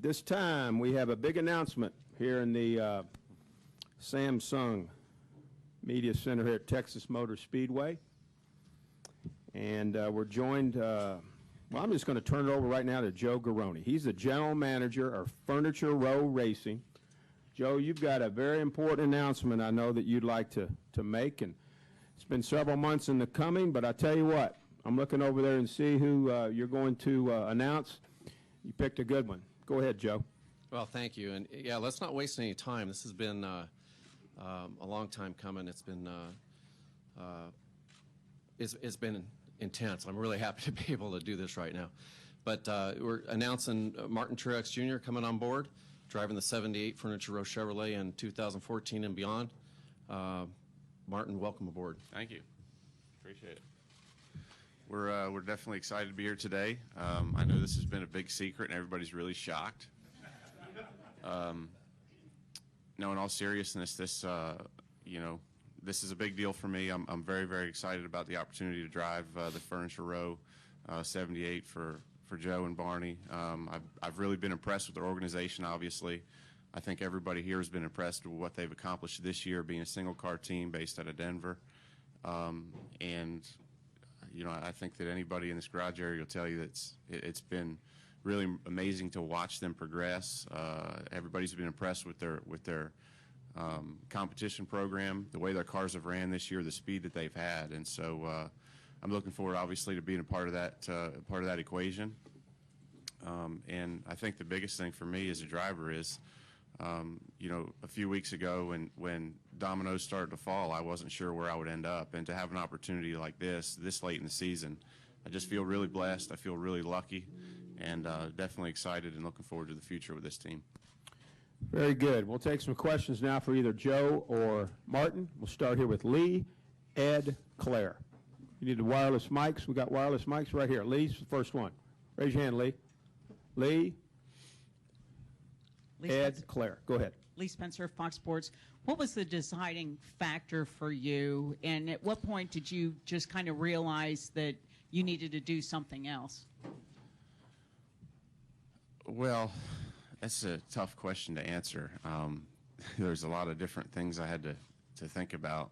At this time, we have a big announcement here in the Samsung Media Center here at Texas Motor Speedway. And we're joined, well, I'm just going to turn it over right now to Joe Garrone. He's the general manager of Furniture Row Racing. Joe, you've got a very important announcement I know that you'd like to make, and it's been several months in the coming, but I tell you what, I'm looking over there and see who you're going to announce. You picked a good one. Go ahead, Joe. Well, thank you. And yeah, let's not waste any time. This has been a long time coming. It's been intense. I'm really happy to be able to do this right now. But we're announcing Martin Truex Jr. coming on board, driving the '78 Furniture Row Chevrolet in 2014 and beyond. Martin, welcome aboard. Thank you. Appreciate it. We're definitely excited to be here today. I know this has been a big secret and everybody's really shocked. No, in all seriousness, this this is a big deal for me. I'm very, very excited about the opportunity to drive the Furniture Row 78 for Joe and Barney. I've really been impressed with their organization, obviously. I think everybody here has been impressed with what they've accomplished this year, being a single-car team based out of Denver. And I think that anybody in this garage area will tell you that it's been really amazing to watch them progress. Everybody's been impressed with their competition program, the way their cars have ran this year, the speed that they've had, and so I'm looking forward, obviously, to being a part of that equation. And I think the biggest thing for me as a driver is, a few weeks ago when dominoes started to fall, I wasn't sure where I would end up, and to have an opportunity like this late in the season, I just feel really blessed. I feel really lucky, and definitely excited and looking forward to the future with this team. Very good. We'll take some questions now for either Joe or Martin. We'll start here with Lee, Ed, Claire. You need the wireless mics. We got wireless mics right here. Lee's the first one. Raise your hand, Lee. Lee, Ed, Claire. Go ahead. Lee Spencer, Fox Sports. What was the deciding factor for you, and at what point did you just kind of realize that you needed to do something else? Well, that's a tough question to answer. There's a lot of different things I had to think about.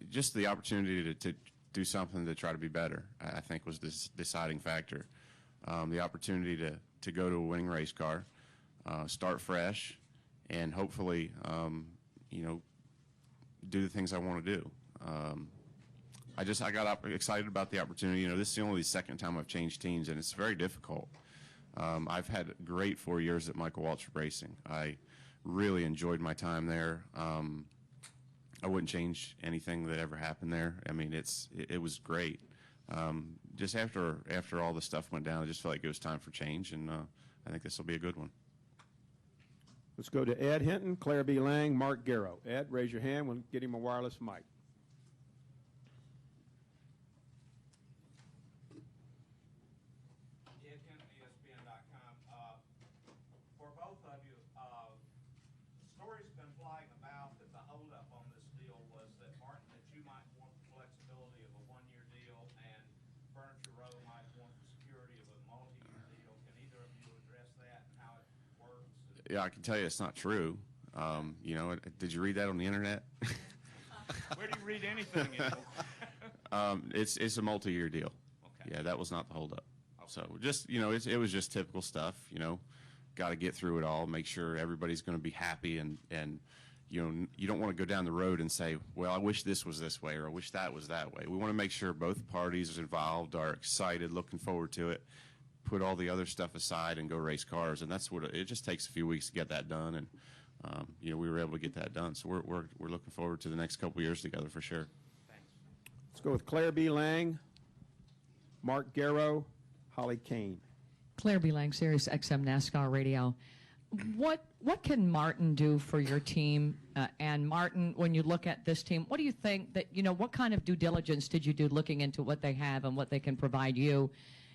Just the opportunity to do something to try to be better, I think, was this deciding factor. The opportunity to go to a winning race car, start fresh, and hopefully, do the things I want to do. I got excited about the opportunity. This is only the second time I've changed teams, and it's very difficult. I've had a great 4 years at Michael Waltrip Racing. I really enjoyed my time there. I wouldn't change anything that ever happened there. I mean, it was great. Just after all the stuff went down, I just felt like it was time for change, and I think this will be a good one. Let's go to Ed Hinton, Claire B. Lang, Mark Garrow. Ed, raise your hand. We'll get him a wireless mic. Ed Hinton, ESPN.com. For both of you, the story's been flying about that the holdup on this deal was that, Martin, that you might want the flexibility of a one-year deal, and Furniture Row might want the security of a multi-year deal. Can either of you address that and how it works? Yeah, I can tell you it's not true. Did you read that on the internet? Where do you read anything anymore? It's a multi-year deal. Okay. Yeah, that was not the holdup. Okay. So just it was just typical stuff. Got to get through it all, make sure everybody's going to be happy, and you don't want to go down the road and say, well, I wish this was this way or I wish that was that way. We want to make sure both parties involved are excited, looking forward to it, put all the other stuff aside and go race cars, and that's what it just takes a few weeks to get that done, and we were able to get that done. So we're looking forward to the next couple of years together for sure. Thanks. Let's go with Claire B. Lang, Mark Garrow, Holly Kane. Claire B. Lang, Sirius XM NASCAR Radio. What can Martin do for your team? And Martin, when you look at this team, what do you think that, what kind of due diligence did you do looking into what they have and what they can provide you,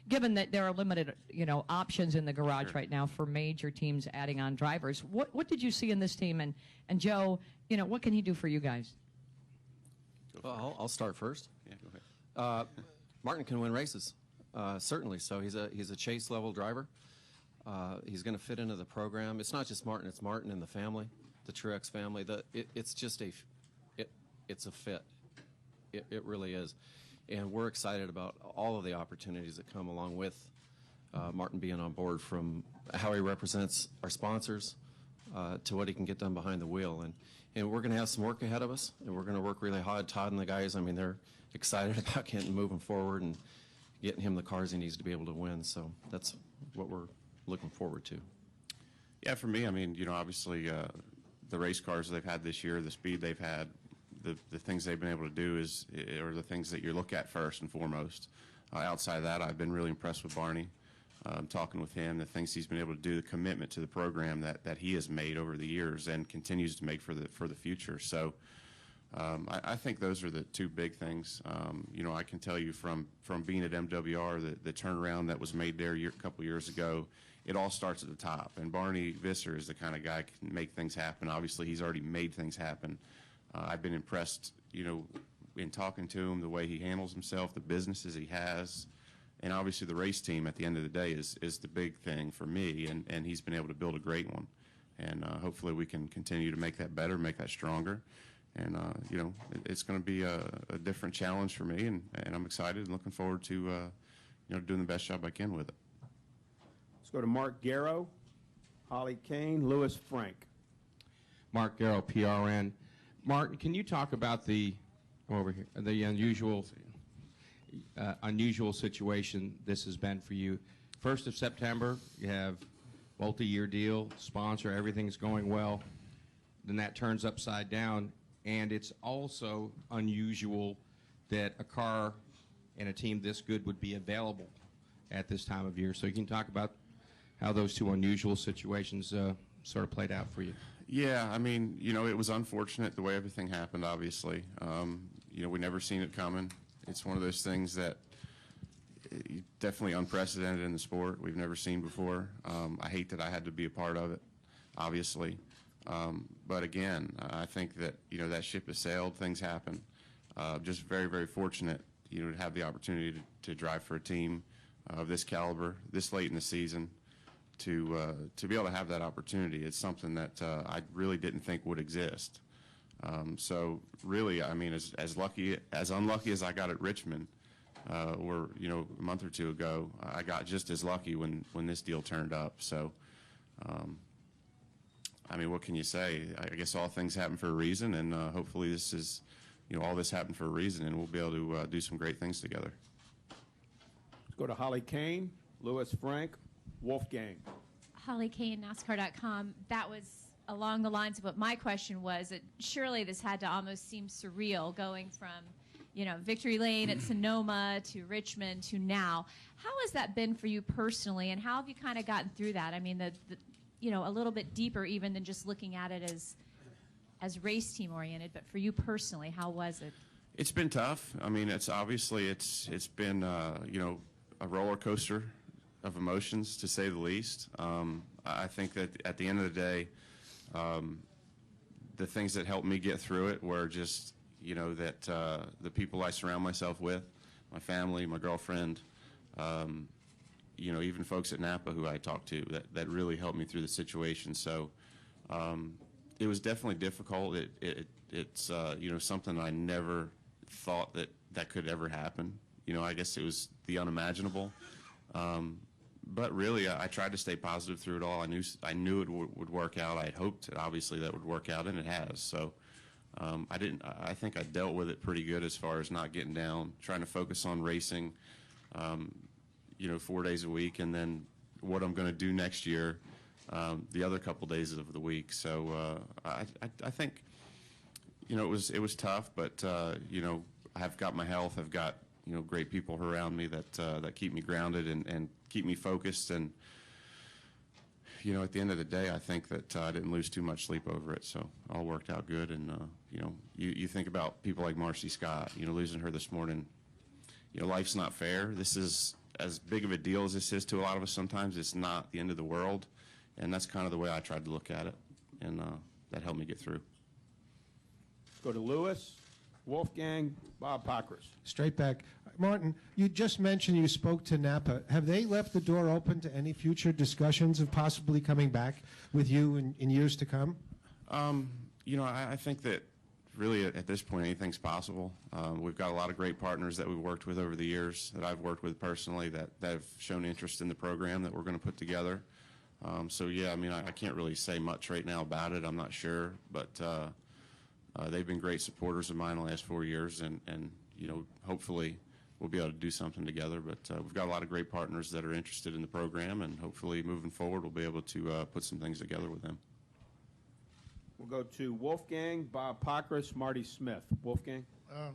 given that there are limited, options in the garage right now for major teams adding on drivers? What did you see in this team? And Joe, what can he do for you guys? Well, I'll start first. Yeah, go ahead. Martin can win races, certainly. So he's a chase level driver. He's going to fit into the program. It's not just Martin; it's Martin and the family, the Truex family. It's just it's a fit. It really is, and we're excited about all of the opportunities that come along with Martin being on board, from how he represents our sponsors to what he can get done behind the wheel. And we're going to have some work ahead of us, and we're going to work really hard. Todd and the guys, I mean, they're excited about getting moving forward and getting him the cars he needs to be able to win. So that's what we're looking forward to. Yeah, for me, I mean, obviously the race cars they've had this year, the speed they've had, the things they've been able to do are the things that you look at first and foremost. Outside of that, I've been really impressed with Barney. Talking with him, the things he's been able to do, the commitment to the program that he has made over the years and continues to make for the future. So I think those are the two big things. I can tell you from being at MWR, the turnaround that was made there a couple years ago, it all starts at the top. And Barney Visser is the kind of guy who can make things happen. Obviously, he's already made things happen. I've been impressed, in talking to him, the way he handles himself, the businesses he has. And obviously the race team at the end of the day is the big thing for me, and he's been able to build a great one. And hopefully we can continue to make that better, make that stronger. And, it's going to be a different challenge for me, and I'm excited and looking forward to, doing the best job I can with it. Let's go to Mark Garrow, Holly Kane, Lewis Frank. Mark Garrow, PRN. Martin, can you talk about the unusual situation this has been for you? 1st of September, you have multi-year deal, sponsor, everything's going well. Then that turns upside down, and it's also unusual that a car and a team this good would be available at this time of year. So you can talk about how those two unusual situations sort of played out for you. Yeah, I mean, it was unfortunate the way everything happened, obviously. We never seen it coming. It's one of those things that definitely unprecedented in the sport. We've never seen before. I hate that I had to be a part of it, obviously. But again, I think that, that ship has sailed. Things happen. Just very, very fortunate, to have the opportunity to drive for a team of this caliber, this late in the season, to be able to have that opportunity. It's something that I really didn't think would exist. So really, I mean, as unlucky as I got at Richmond, or a month or two ago, I got just as lucky when this deal turned up. So, I mean, what can you say? I guess all things happen for a reason, and hopefully this is, all this happened for a reason, and we'll be able to do some great things together. Let's go to Holly Kane, Lewis Frank, Wolfgang. Holly Kane, NASCAR.com. That was along the lines of what my question was. Surely this had to almost seem surreal, going from, Victory Lane at Sonoma to Richmond to now. How has that been for you personally, and how have you kind of gotten through that? I mean, a little bit deeper even than just looking at it as race team oriented, but for you personally, how was it? It's been tough. I mean, it's been a roller coaster of emotions, to say the least. I think that at the end of the day, the things that helped me get through it were just, that the people I surround myself with, my family, my girlfriend, even folks at Napa who I talk to, that really helped me through the situation. So it was definitely difficult. It's something I never thought that could ever happen. I guess it was the unimaginable. But really, I tried to stay positive through it all. I knew it would work out. I had hoped, obviously, that would work out, and it has. So I think I dealt with it pretty good as far as not getting down, trying to focus on racing, 4 days a week, and then what I'm going to do next year, the other couple days of the week. So I think, it was tough, but I've got my health. I've got great people around me that keep me grounded and keep me focused. And at the end of the day, I think that I didn't lose too much sleep over it. So it all worked out good. And you think about people like Marcy Scott. Losing her this morning. Life's not fair. This is as big of a deal as this is to a lot of us. Sometimes it's not the end of the world, and that's kind of the way I tried to look at it, and that helped me get through. Let's go to Lewis, Wolfgang, Bob Pockris. Straight back, Martin, you just mentioned you spoke to Napa. Have they left the door open to any future discussions of possibly coming back with you in years to come? I think that really at this point anything's possible. We've got a lot of great partners that we've worked with over the years, that I've worked with personally, that have shown interest in the program that we're going to put together. I can't really say much right now about it. I'm not sure, but they've been great supporters of mine the last 4 years, and hopefully we'll be able to do something together. But we've got a lot of great partners that are interested in the program, and hopefully moving forward we'll be able to put some things together with them. We'll go to Wolfgang, Bob Pockrass, Marty Smith. Wolfgang?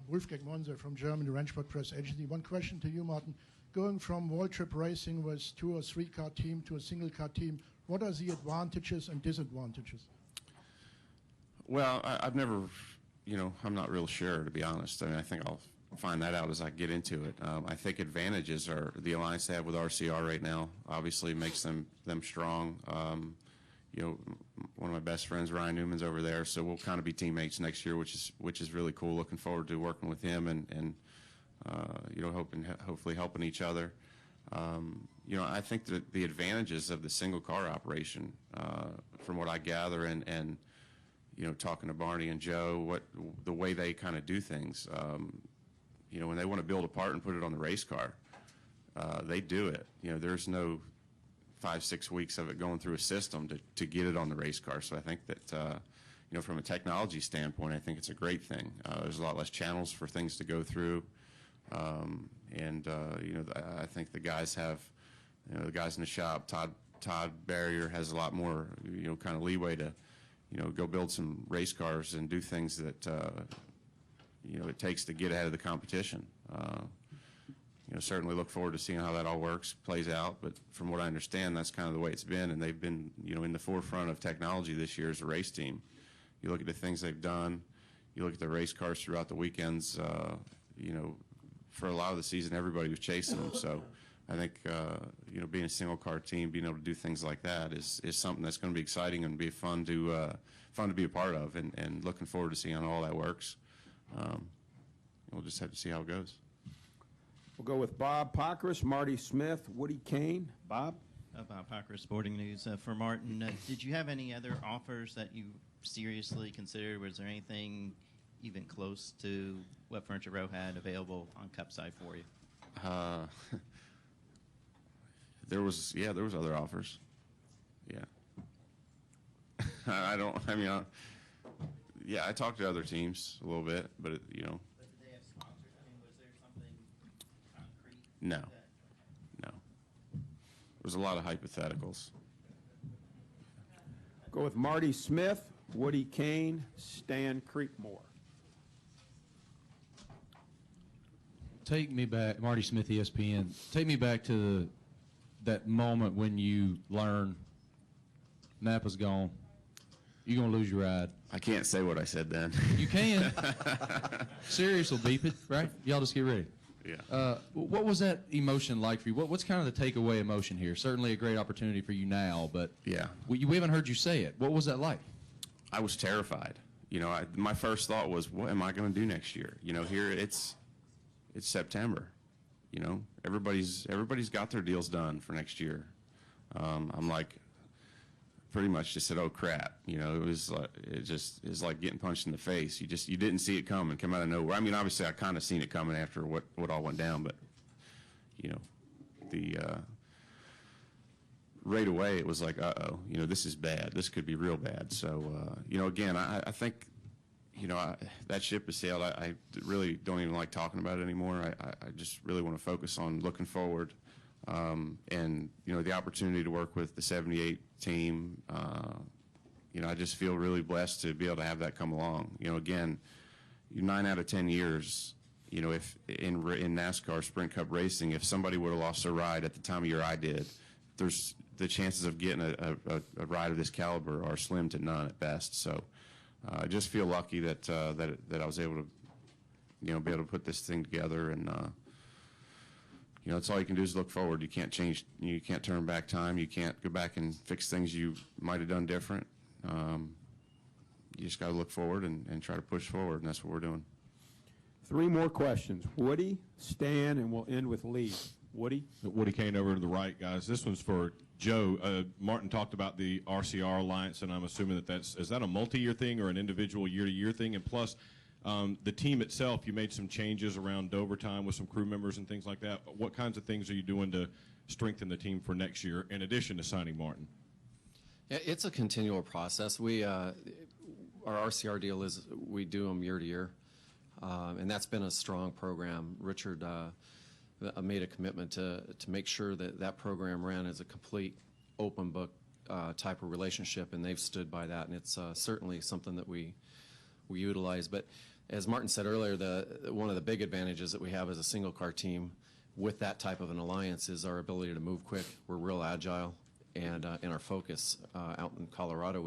Wolfgang Monser from Germany, Ranchburg Press Agency. One question to you, Martin. Going from World Trip Racing with 2 or 3 car team to a single car team, what are the advantages and disadvantages? Well, I've never, I'm not real sure, to be honest. I mean, I think I'll find that out as I get into it. I think advantages are the alliance they have with RCR right now obviously makes them strong. One of my best friends, Ryan Newman's over there, so we'll kind of be teammates next year, which is really cool. Looking forward to working with him and hopefully helping each other. I think that the advantages of the single car operation, from what I gather, and talking to Barney and Joe, the way they kind of do things, when they want to build a part and put it on the race car, they do it. There's no 5-6 weeks of it going through a system to get it on the race car. So I think that, from a technology standpoint, I think it's a great thing. There's a lot less channels for things to go through. I think the guys have, the guys in the shop, Todd Barrier has a lot more, kind of leeway to, go build some race cars and do things that, it takes to get ahead of the competition. Certainly look forward to seeing how that all works, plays out. But from what I understand, that's kind of the way it's been, and they've been, in the forefront of technology this year as a race team. You look at the things they've done, you look at the race cars throughout the weekends, for a lot of the season, everybody was chasing them. So I think, being a single car team, being able to do things like that is something that's going to be exciting and be fun to be a part of, and looking forward to seeing how all that works. We'll just have to see how it goes. We'll go with Bob Pockrass, Marty Smith, Woody Kane. Bob? Bob Pockrass, Sporting News. For Martin, did you have any other offers that you seriously considered? Was there anything even close to what Furniture Row had available on Cup side for you? There was other offers. Yeah. I talked to other teams a little bit, but But did they have sponsors? I mean, was there something concrete? No. There's a lot of hypotheticals. Go with Marty Smith, Woody Kane, Stan Creekmore. Take me back, Marty Smith, ESPN. Take me back to that moment when you learn Napa's gone. You're going to lose your ride. I can't say what I said then. You can. Sirius will beep it, right? Y'all just get ready. Yeah. What was that emotion like for you? What's kind of the takeaway emotion here? Certainly a great opportunity for you now, but yeah, we haven't heard you say it. What was that like? I was terrified. My first thought was, what am I going to do next year? Here it's September. Everybody's got their deals done for next year. I'm like, pretty much just said, oh crap. It was like getting punched in the face. You didn't see it coming, come out of nowhere. I mean, obviously I kind of seen it coming after what all went down, but right away it was like, uh-oh, this is bad. This could be real bad. So, again, I think, that ship has sailed. I really don't even like talking about it anymore. I just really want to focus on looking forward. And, the opportunity to work with the 78 team, I just feel really blessed to be able to have that come along. Again, 9 out of 10 years, if in NASCAR Sprint Cup racing, if somebody would have lost their ride at the time of year I did, there's the chances of getting a ride of this caliber are slim to none at best. So I just feel lucky that I was able to, be able to put this thing together, and that's all you can do is look forward. You can't change. You can't turn back time. You can't go back and fix things you might have done different. You just got to look forward and try to push forward, and that's what we're doing. 3 more questions. Woody, Stan, and we'll end with Lee. Woody? Woody Kane over to the right, guys. This one's for Joe. Martin talked about the RCR Alliance, and I'm assuming is that a multi-year thing or an individual year-to-year thing? And plus, the team itself, you made some changes around overtime with some crew members and things like that. What kinds of things are you doing to strengthen the team for next year, in addition to signing Martin? Yeah, it's a continual process. Our RCR deal is we do them year to year, and that's been a strong program. Richard made a commitment to make sure that program ran as a complete open book type of relationship, and they've stood by that, and it's certainly something that we utilize. But as Martin said earlier, one of the big advantages that we have as a single car team with that type of an alliance is our ability to move quick. We're real agile, and in our focus out in Colorado,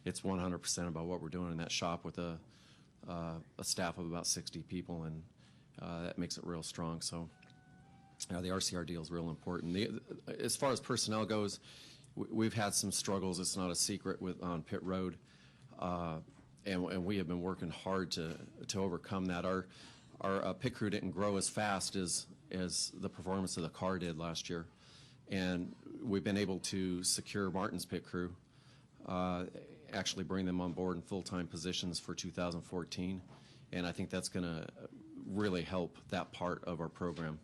it's 100% about what we're doing in that shop with a staff of about 60 people, and that makes it real strong. So the RCR deal is real important. As far as personnel goes, we've had some struggles. It's not a secret on pit road, and we have been working hard to overcome that. Our pit crew didn't grow as fast as the performance of the car did last year, and we've been able to secure Martin's pit crew, actually bring them on board in full-time positions for 2014, and I think that's going to really help that part of our program.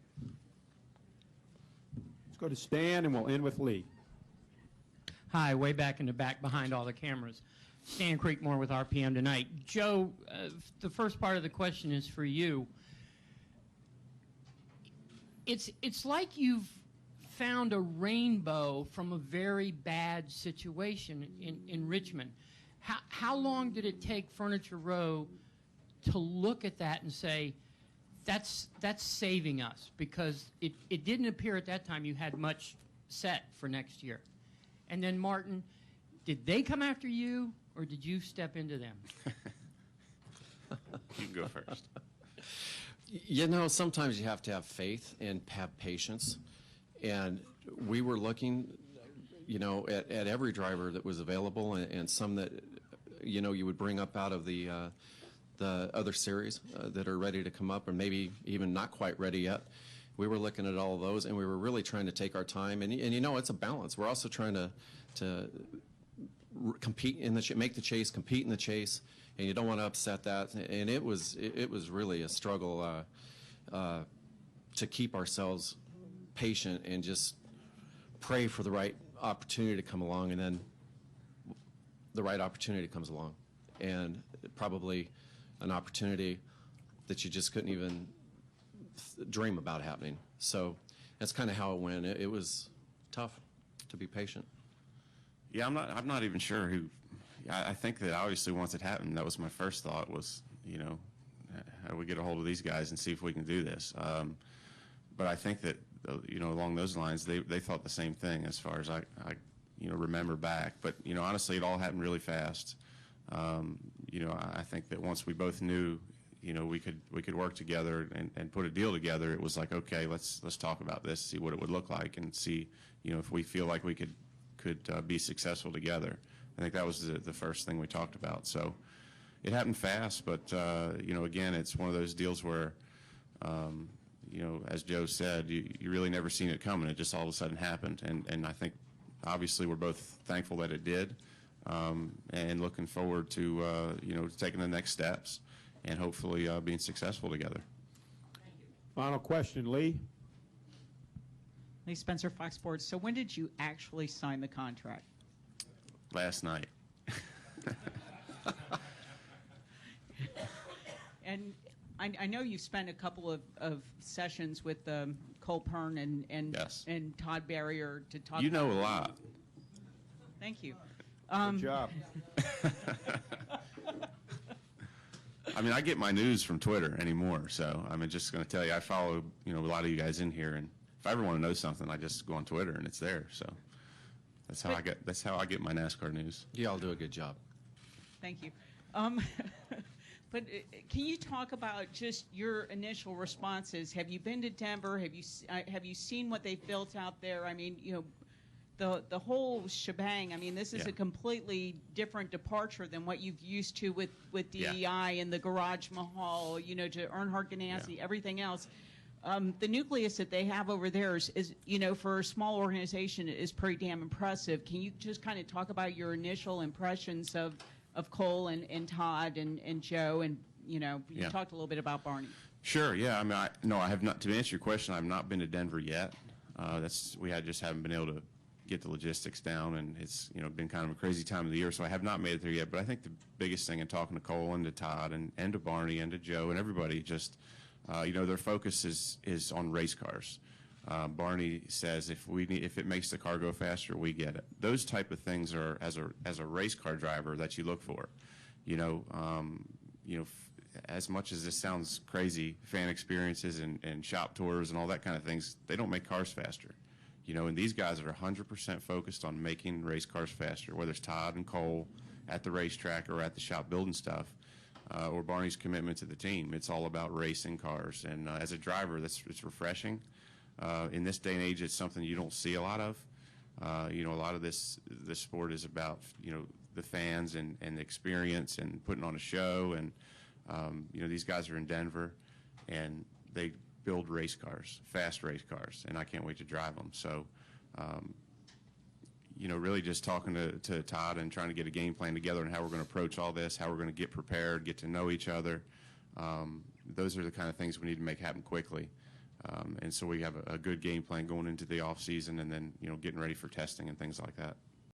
Let's go to Stan, and we'll end with Lee. Hi, way back in the back behind all the cameras. Stan Creekmore with RPM Tonight. Joe, the first part of the question is for you. It's like you've found a rainbow from a very bad situation in Richmond. How long did it take Furniture Row to look at that and say, that's saving us? Because it didn't appear at that time you had much set for next year. And then, Martin, did they come after you, or did you step into them? You can go first. You know, sometimes you have to have faith and have patience. And we were looking, at every driver that was available, and some that, you would bring up out of the other series that are ready to come up, or maybe even not quite ready yet. We were looking at all of those, and we were really trying to take our time. And it's a balance. We're also trying to compete in make the chase, compete in the chase, and you don't want to upset that. And it was really a struggle to keep ourselves patient and just pray for the right opportunity to come along, and then the right opportunity comes along, and probably an opportunity that you just couldn't even dream about happening. So that's kind of how it went. It was tough to be patient. Yeah, I'm not even sure who. I think that obviously once it happened, that was my first thought was, how do we get a hold of these guys and see if we can do this? But I think that, along those lines, they thought the same thing as far as I remember back. But, honestly, it all happened really fast. I think that once we both knew, we could work together and put a deal together, it was like, okay, let's talk about this, see what it would look like, and see, if we feel like we could be successful together. I think that was the first thing we talked about. So it happened fast, but, again, it's one of those deals where, as Joe said, you really never seen it coming. It just all of a sudden happened. And I think, obviously, we're both thankful that it did, and looking forward to, taking the next steps and hopefully being successful together. Final question, Lee. Lee Spencer, Fox Sports. So when did you actually sign the contract? Last night. And I know you've spent a couple of sessions with Cole Pern and Yes. and Todd Barrier to talk. You know a lot. Thank you. Good job. I mean, I get my news from Twitter anymore, so I'm just going to tell you, I follow, a lot of you guys in here, and if I ever want to know something, I just go on Twitter and it's there. So that's how I get my NASCAR news. You all do a good job. Thank you. But can you talk about just your initial responses? Have you been to Denver? Have you seen what they've built out there? I mean, the whole shebang. I mean, this is Yeah. a completely different departure than what you've used to with Yeah. DEI and the Garage Mahal, you know, to Earnhardt Ganassi, everything else. The nucleus that they have over there is, you know, for a small organization, is pretty damn impressive. Can you just kind of talk about your initial impressions of Cole and Todd and Joe, and, you know, you Yeah. talked a little bit about Barney. Sure. Yeah. I mean, I have not. To answer your question, I've not been to Denver yet. Just haven't been able to get the logistics down, and it's been kind of a crazy time of the year, so I have not made it there yet. But I think the biggest thing in talking to Cole and to Todd and to Barney and to Joe and everybody, just their focus is on race cars. Barney says if it makes the car go faster, we get it. Those type of things are as a race car driver that you look for. As much as this sounds crazy, fan experiences and shop tours and all that kind of things, they don't make cars faster. And these guys are 100% focused on making race cars faster, whether it's Todd and Cole at the racetrack or at the shop building stuff, or Barney's commitment to the team. It's all about racing cars. And as a driver, it's refreshing. In this day and age, it's something you don't see a lot of. A lot of this sport is about, the fans and the experience and putting on a show. And, these guys are in Denver, and they build race cars, fast race cars, and I can't wait to drive them. So, really just talking to Todd and trying to get a game plan together and how we're going to approach all this, how we're going to get prepared, get to know each other. Those are the kind of things we need to make happen quickly. And so we have a good game plan going into the off season, and then, getting ready for testing and things like that.